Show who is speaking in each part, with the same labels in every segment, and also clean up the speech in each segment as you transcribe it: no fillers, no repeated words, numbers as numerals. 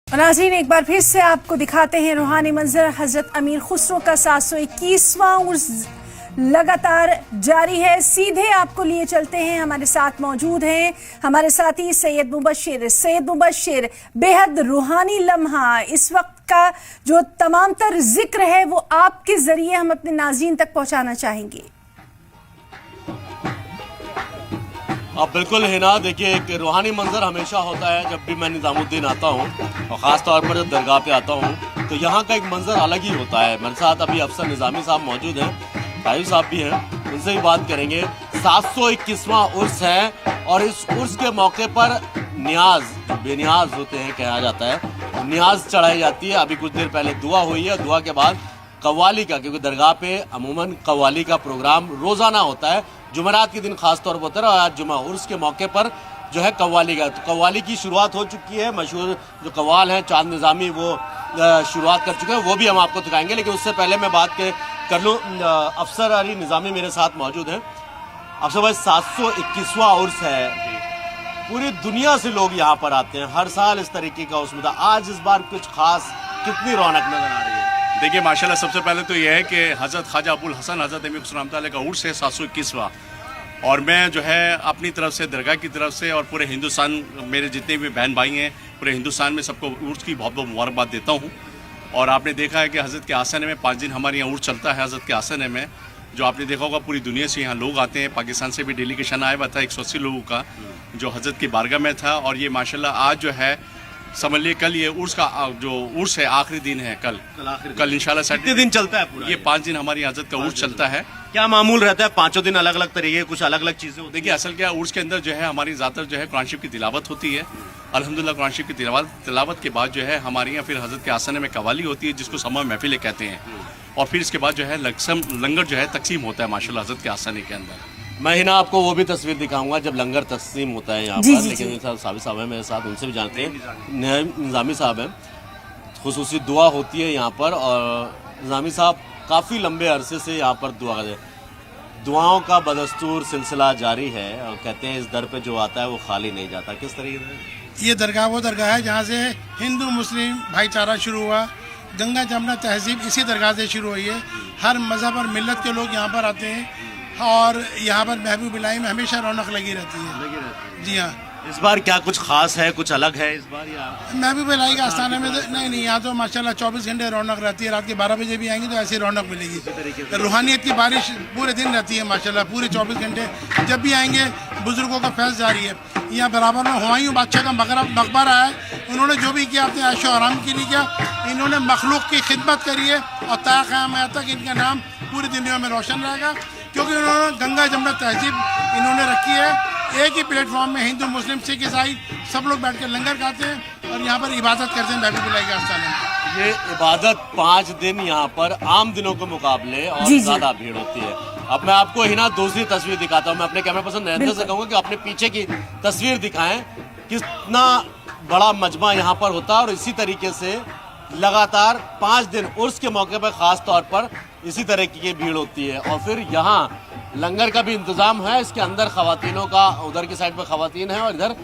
Speaker 1: नाज़रीन, एक बार फिर से आपको दिखाते हैं रूहानी मंजर। हजरत अमीर खुसरो का 721वां उर्स लगातार जारी है। सीधे आपको लिए चलते हैं, हमारे साथ मौजूद हैं हमारे साथी सैयद मुबशिर। बेहद रूहानी लम्हा, इस वक्त का जो तमाम तर जिक्र है वो आपके जरिए हम अपने नाज़रीन तक पहुंचाना चाहेंगे।
Speaker 2: अब बिल्कुल हिना, देखिए एक रूहानी मंजर हमेशा होता है जब भी मैं निज़ामुद्दीन आता हूँ, और ख़ास तौर पर जब दरगाह पे आता हूँ तो यहाँ का एक मंजर अलग ही होता है। मेरे साथ अभी अफसर निज़ामी साहब मौजूद हैं, ताहिर साहब भी हैं, उनसे भी बात करेंगे। 721वां उर्स है और इस उर्स के मौके पर न्याज, जो बेनियाज होते हैं कहा जाता है, न्याज चढ़ाई जाती है। अभी कुछ देर पहले दुआ हुई है, दुआ के बाद कव्वाली का, क्योंकि दरगाह पे अमूमन कव्वाली का प्रोग्राम रोज़ाना होता है, जुमेरात के दिन खास तौर पर होता है, और आज जुमा उर्स के मौके पर जो है कव्वाली का, तो कव्वाली की शुरुआत हो चुकी है। मशहूर जो कव्वाल हैं चांद निज़ामी, वो शुरुआत कर चुके हैं, वो भी हम आपको दिखाएंगे। लेकिन उससे पहले मैं बात कर लूँ, अफसर अली निज़ामी मेरे साथ मौजूद हैं। अफसर भाई, 721वां उर्स है, पूरी दुनिया से लोग यहाँ पर आते हैं, हर साल इस तरीके का उर्स होता है। आज इस बार कुछ खास, कितनी रौनक नजर आ रही है?
Speaker 3: देखिए माशाल्लाह, सबसे पहले तो यह है कि हज़रत ख्वाजा अबुल हसन हज़रत अमीर खुसरो रहमतुल्लाह का उर्स है 721वां, और मैं जो है अपनी तरफ से, दरगाह की तरफ से और पूरे हिंदुस्तान, मेरे जितने भी बहन भाई हैं पूरे हिंदुस्तान में, सबको उर्स की बहुत बहुत मुबारकबाद देता हूँ। और आपने देखा है कि हज़रत के आसने में 5 दिन हमारे यहाँ उर्स चलता है। हज़रत के आसने में जो आपने देखा होगा, पूरी दुनिया से यहाँ लोग आते हैं। पाकिस्तान से भी डेलीगेशन आया हुआ था 180 लोगों का, जो हज़रत की बारगाह में था। और ये माशाल्लाह आज जो है, समझ लिए कल ये उर्स का जो उर्स है आखिरी दिन है, कल इंशाल्लाह
Speaker 2: कितने दिन चलता है पूरा?
Speaker 3: ये 5 दिन हमारी हज़रत का उर्स चलता है।
Speaker 2: क्या मामूल रहता है? 5 दिन अलग अलग तरीके, कुछ अलग अलग चीजें होती है?
Speaker 3: देखिए असल क्या, उर्स के अंदर जो है हमारी ज़्यादातर जो है कुरान शरीफ की तिलावत होती है। अल्हम्दुलिल्लाह कुरान शरीफ की तिलावत के बाद जो है हमारे यहाँ फिर हज़रत के आसने में कव्वाली होती है, जिसको समा महफिल कहते हैं। और फिर इसके बाद जो है लंगर जो है तकसीम होता है माशाल्लाह हज़रत के आसने के अंदर।
Speaker 2: मैं ही ना आपको वो भी तस्वीर दिखाऊंगा जब लंगर तकसीम होता है यहाँ पर। लेकिन साबित साहब हैं मेरे साथ, उनसे भी जानते हैं। निज़ामी साहब हैं, खुसूसी दुआ होती है यहाँ पर, और निज़ामी साहब काफ़ी लंबे अरसे से यहाँ पर दुआओं का बदस्तूर सिलसिला जारी है, और कहते हैं इस दर पे जो आता है वो खाली नहीं जाता। किस तरीके से?
Speaker 4: ये दरगाह वो दरगाह है जहाँ से हिंदू मुस्लिम भाईचारा शुरू हुआ। गंगा जमुना तहजीब इसी दरगाह से शुरू हुई है। हर मज़हब और मिल्लत के लोग यहाँ पर आते हैं, और यहाँ पर महबूब इलाही में हमेशा रौनक लगी रहती है। जी हाँ।
Speaker 2: इस बार क्या कुछ खास है, कुछ अलग है इस बार?
Speaker 4: महबूब इलाही का आस्थाना में नहीं, यहाँ तो माशाल्लाह 24 घंटे रौनक रहती है। रात के 12 बजे भी आएंगे तो ऐसी रौनक मिलेगी। रूहानियत की बारिश पूरे दिन रहती है माशाल्लाह, पूरे 24 घंटे। जब भी आएंगे बुजुर्गों का फैज़ जारी है। यहाँ बराबर में हुमायूं बादशाह का मकबरा है, उन्होंने जो भी किया अपने ऐशो आराम के लिए किया। इन्होंने मखलूक की खिदमत करी है, और ता क़यामत तक इनका नाम पूरी दुनिया में रोशन रहेगा, क्योंकि उन्होंने गंगा जमुना तहजीब इन्होंने रखी है। एक ही प्लेटफॉर्म में हिंदू मुस्लिम सिख ईसाई सब लोग बैठ कर लंगर खाते हैं और यहाँ पर इबादत करते हैं महबूब इलाही के आस्थाने में।
Speaker 2: ये इबादत 5 दिन यहाँ पर आम दिनों के मुकाबले और ज्यादा भीड़ होती है। अब मैं आपको ही ना दूसरी तस्वीर दिखाता हूँ। मैं अपने कैमरा पर्सन नरेंद्र से कहूँगा कि अपने पीछे की तस्वीर दिखाएं, कितना बड़ा मजमा यहाँ पर होता है। और इसी तरीके से लगातार 5 दिन उर्स के मौके पर खास तौर पर इसी तरह की भीड़ होती है। और फिर यहाँ लंगर का भी इंतज़ाम है, इसके अंदर ख़वातीनों का, उधर की साइड पर ख़वातीन है और इधर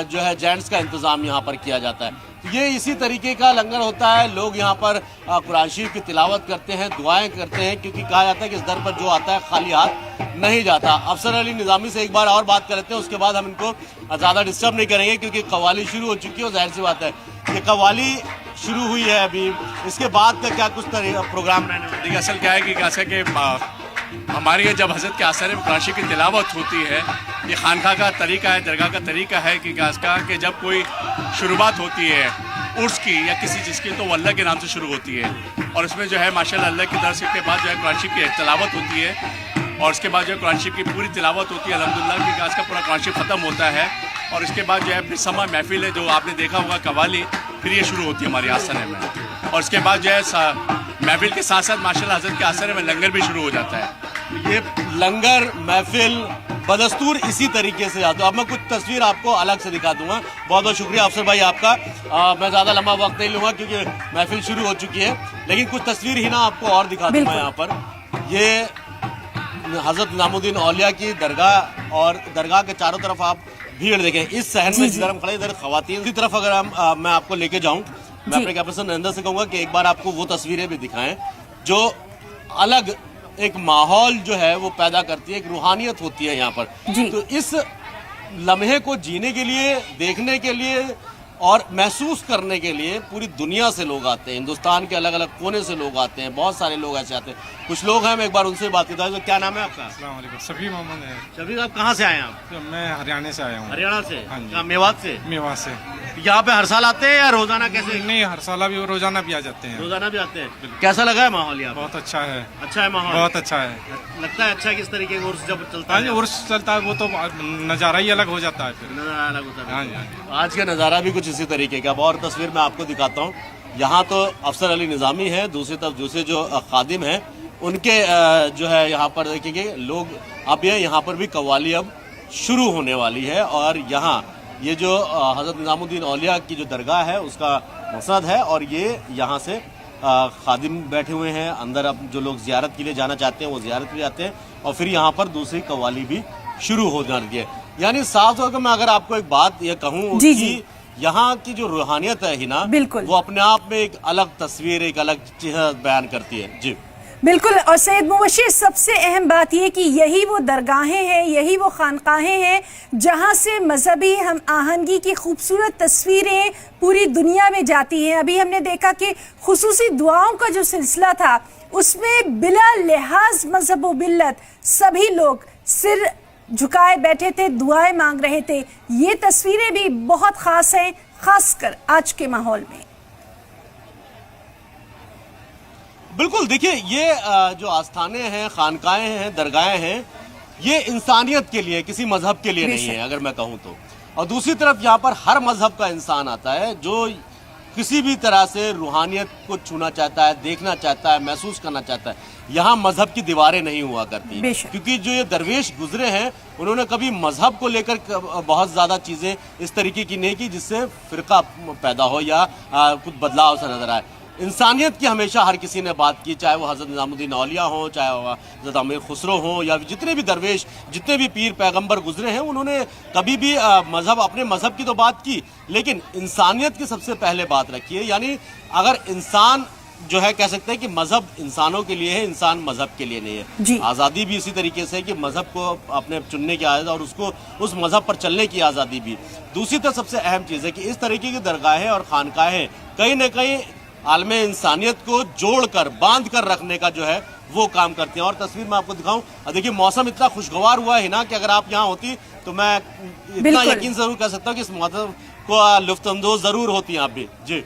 Speaker 2: जो है जेंट्स का इंतज़ाम यहाँ पर किया जाता है। तो ये इसी तरीके का लंगर होता है। लोग यहाँ पर कुरान शरीफ की तिलावत करते हैं, दुआएं करते हैं, क्योंकि कहा जाता है कि इस दर पर जो आता है खाली हाथ नहीं जाता। अफसर अली निज़ामी से एक बार और बात कर लेते हैं, उसके बाद हम इनको ज़्यादा डिस्टर्ब नहीं करेंगे, क्योंकि कव्वाली शुरू हो चुकी है और जाहिर सी बात है कि कव्वाली शुरू हुई है अभी, इसके बाद का क्या कुछ प्रोग्राम रहने वाला?
Speaker 3: देखिए असल क्या है कि कैसे कि हमारे यहाँ जब हज़रत के आसने में कुरान शरीफ की तिलावत होती है, ये खानका का तरीका है, दरगाह का तरीका है कि जब कोई शुरुआत होती है उर्स की या किसी चीज़ की, तो वो अल्लाह के नाम से शुरू होती है। और इसमें जो है माशाल्लाह अल्लाह की तरफ के बाद जो है कुरान शरीफ की तिलावत होती है, और उसके बाद जो है कुरान शरीफ की पूरी तिलावत होती है अल्हम्दुलिल्लाह, कि आज का पूरा कुरान शरीफ ख़त्म होता है। और इसके बाद जो है फिर समा महफिल है, जो आपने देखा होगा कव्वाली, फिर ये शुरू होती है हमारे आसने में। और उसके बाद जो है महफिल के साथ साथ माशाल्लाह हज़रत के आसने में लंगर भी शुरू हो जाता है।
Speaker 2: ये लंगर महफिल बदस्तूर इसी तरीके से आता है। अब मैं कुछ तस्वीर आपको अलग से दिखा दूंगा। बहुत बहुत शुक्रिया अफसर भाई आपका। मैं ज़्यादा लंबा वक्त नहीं लूँगा क्योंकि महफिल शुरू हो चुकी है, लेकिन कुछ तस्वीर ही ना आपको और दिखा दूँगा। यहाँ पर ये हज़रत निज़ामुद्दीन औलिया की दरगाह, और दरगाह के चारों तरफ आप भीड़ देखें। इस शहर में जिधर हम खड़े, इधर ख़वातीन की तरफ अगर मैं आपको लेके जाऊँ मैं अपने कैप्टन नरेंद्र से कहूंगा कि एक बार आपको वो तस्वीरें भी दिखाएं जो अलग एक माहौल जो है वो पैदा करती है, एक रूहानियत होती है यहाँ पर। तो इस लम्हे को जीने के लिए, देखने के लिए और महसूस करने के लिए पूरी दुनिया से लोग आते हैं, हिंदुस्तान के अलग अलग कोने से लोग आते हैं, बहुत सारे लोग ऐसे आते हैं। कुछ लोग हैं, मैं एक बार उनसे बात करता हूं। तो क्या नाम है आपका?
Speaker 5: अस्सलाम वालेकुम, शफी मोहम्मद है।
Speaker 2: शफी साहब कहाँ से आए हैं आप?
Speaker 5: तो मैं हरियाणा से आया हूँ।
Speaker 2: हरियाणा से?
Speaker 5: हाँ जी।
Speaker 2: कहाँ, मेवात से?
Speaker 5: मेवात से।
Speaker 2: यहाँ पे हर साल आते हैं या रोजाना कैसे?
Speaker 5: नहीं, हर साल भी रोजाना भी आ जाते हैं।
Speaker 2: रोजाना भी आते हैं। कैसा लगा है माहौल यहाँ?
Speaker 5: बहुत अच्छा है।
Speaker 2: अच्छा है माहौल?
Speaker 5: बहुत अच्छा है।
Speaker 2: लगता है अच्छा किस तरीके का उर्स जब चलता
Speaker 5: हाँ
Speaker 2: है?
Speaker 5: जी, उर्स चलता है वो तो नज़ारा ही अलग हो जाता है फिर।
Speaker 2: नजारा अलग होता है।
Speaker 5: हाँ जी, हाँ जी।
Speaker 2: आज का नज़ारा भी कुछ इसी तरीके का। और तस्वीर मैं आपको दिखाता हूँ। यहाँ तो अफसर अली निज़ामी है, दूसरी तरफ दूसरे जो खादिम हैं उनके जो है यहाँ पर देखेंगे लोग। अब यहाँ पर भी कव्वाली अब शुरू होने वाली है और यहाँ ये जो हज़रत निज़ामुद्दीन औलिया की जो दरगाह है उसका मसनद है और ये यहाँ से खादिम बैठे हुए हैं। अंदर अब जो लोग ज़ियारत के लिए जाना चाहते हैं वो ज़ियारत भी जाते हैं और फिर यहाँ पर दूसरी कव्वाली भी शुरू हो जाती है। यानी साफ तौर पर मैं अगर आपको एक बात ये कहूँ कि यहाँ की जो रूहानियत है हिना, वो अपने आप में एक अलग तस्वीर, एक अलग चेहरा बयान करती है। जी
Speaker 1: बिल्कुल। और सैयद मुबश्शिर, सबसे अहम बात यह कि यही वो दरगाहें हैं, यही वो खानकाहें हैं जहां से मजहबी हम आहंगी की खूबसूरत तस्वीरें पूरी दुनिया में जाती हैं। अभी हमने देखा कि खुसूसी दुआओं का जो सिलसिला था उसमें बिला लिहाज मजहब व बिल्लत सभी लोग सिर झुकाए बैठे थे, दुआएं मांग रहे थे। ये तस्वीरें भी बहुत खास हैं, खासकर आज के माहौल में।
Speaker 2: बिल्कुल, देखिए ये जो आस्थाने हैं, खानकाएं हैं, दरगाहें हैं, ये इंसानियत के लिए, किसी मजहब के लिए नहीं है अगर मैं कहूँ तो। और दूसरी तरफ यहाँ पर हर मजहब का इंसान आता है जो किसी भी तरह से रूहानियत को छूना चाहता है, देखना चाहता है, महसूस करना चाहता है। यहाँ मजहब की दीवारें नहीं हुआ करती, क्योंकि जो ये दरवेश गुजरे हैं उन्होंने कभी मजहब को लेकर बहुत ज़्यादा चीज़ें इस तरीके की नहीं की जिससे फिरका पैदा हो या कुछ बदलाव सा नजर आए। इंसानियत की हमेशा हर किसी ने बात की, चाहे वो हज़रत निज़ामुद्दीन औलिया हो, चाहे वो हज़रत अमीर खुसरो हो या जितने भी दरवेश, जितने भी पीर पैगंबर गुजरे हैं, उन्होंने कभी भी मज़हब, अपने मज़हब की तो बात की लेकिन इंसानियत की सबसे पहले बात रखी है। यानी अगर इंसान जो है कह सकते हैं कि मजहब इंसानों के लिए है, इंसान मजहब के लिए नहीं है। आज़ादी भी इसी तरीके से है कि मजहब को अपने चुनने की आज़ादी और उसको उस मजहब पर चलने की आज़ादी भी। दूसरी तरफ सबसे अहम चीज़ है कि इस तरीके की दरगाहें और खानकाहें कहीं ना कहीं आलम इंसानियत को जोड़कर, बांध कर रखने का जो है वो काम करते हैं। और तस्वीर मैं आपको दिखाऊं, देखिए मौसम इतना खुशगवार हुआ है ना कि अगर आप यहाँ होती तो मैं इतना यकीन जरूर कर सकता हूँ कि इस मौसम को लुत्फ़अंदोज़ जरूर होती हैं आप भी। जी।